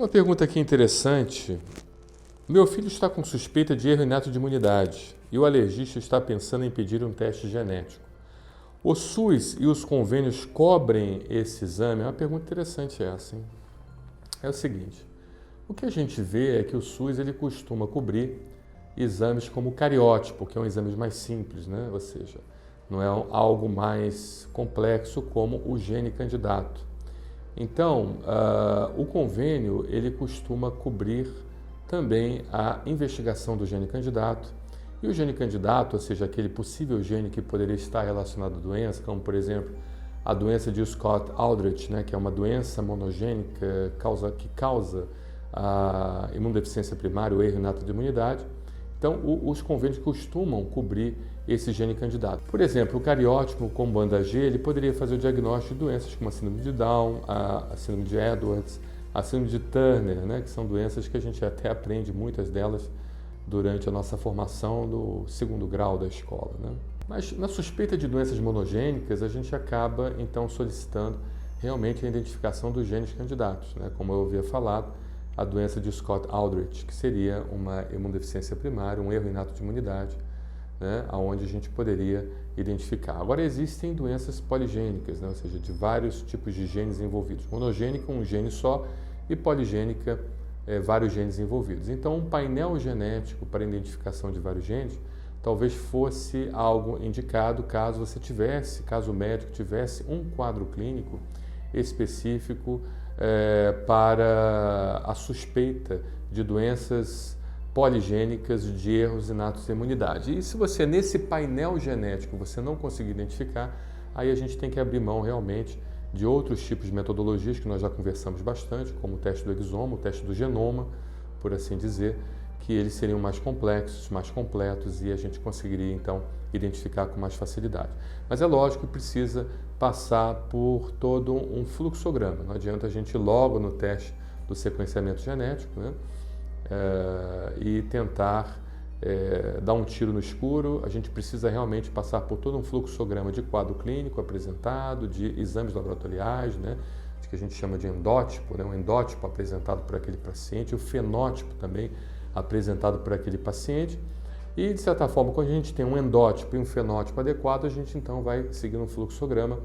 Uma pergunta aqui interessante. Meu filho está com suspeita de erro inato de imunidade e o alergista está pensando em pedir um teste genético. O SUS e os convênios cobrem esse exame? É uma pergunta interessante essa, hein? É o seguinte, o que a gente vê é que o SUS ele costuma cobrir exames como o cariótipo, que é um exame mais simples, né? Ou seja, não é algo mais complexo como o gene candidato. Então, o convênio ele costuma cobrir também a investigação do gene candidato. E o gene candidato, ou seja, aquele possível gene que poderia estar relacionado à doença, como por exemplo a doença de Scott-Aldrich, né, que é uma doença monogênica que causa a imunodeficiência primária, o erro inato de imunidade. Então, os convênios costumam cobrir esse gene candidato. Por exemplo, o cariótipo com banda G, ele poderia fazer o diagnóstico de doenças como a síndrome de Down, a síndrome de Edwards, a síndrome de Turner, né, que são doenças que a gente até aprende muitas delas durante a nossa formação no segundo grau da escola, né? Mas na suspeita de doenças monogênicas, a gente acaba então solicitando realmente a identificação dos genes candidatos, né? Como eu havia falado, a doença de Scott-Aldrich, que seria uma imunodeficiência primária, um erro inato de imunidade, né? Onde a gente poderia identificar. Agora existem doenças poligênicas, né? Ou seja, de vários tipos de genes envolvidos. Monogênica, um gene só, e poligênica, vários genes envolvidos. Então, um painel genético para identificação de vários genes talvez fosse algo indicado caso o médico tivesse um quadro clínico específico para a suspeita de doenças poligênicas de erros inatos de imunidade. E se você, nesse painel genético, você não conseguir identificar, aí a gente tem que abrir mão realmente de outros tipos de metodologias que nós já conversamos bastante, como o teste do exoma, o teste do genoma, por assim dizer, que eles seriam mais complexos, mais completos e a gente conseguiria então identificar com mais facilidade. Mas é lógico que precisa passar por todo um fluxograma. Não adianta a gente ir logo no teste do sequenciamento genético, né? E tentar dar um tiro no escuro. A gente precisa realmente passar por todo um fluxograma de quadro clínico apresentado, de exames laboratoriais, né? Que a gente chama de endótipo, né? Um endótipo apresentado por aquele paciente, o fenótipo também apresentado por aquele paciente. E, de certa forma, quando a gente tem um endótipo e um fenótipo adequado, a gente então vai seguir um fluxograma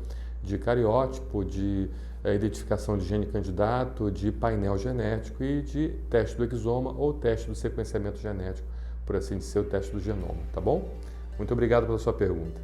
de cariótipo, de identificação de gene candidato, de painel genético e de teste do exoma ou teste do sequenciamento genético, por assim dizer, o teste do genoma, tá bom? Muito obrigado pela sua pergunta.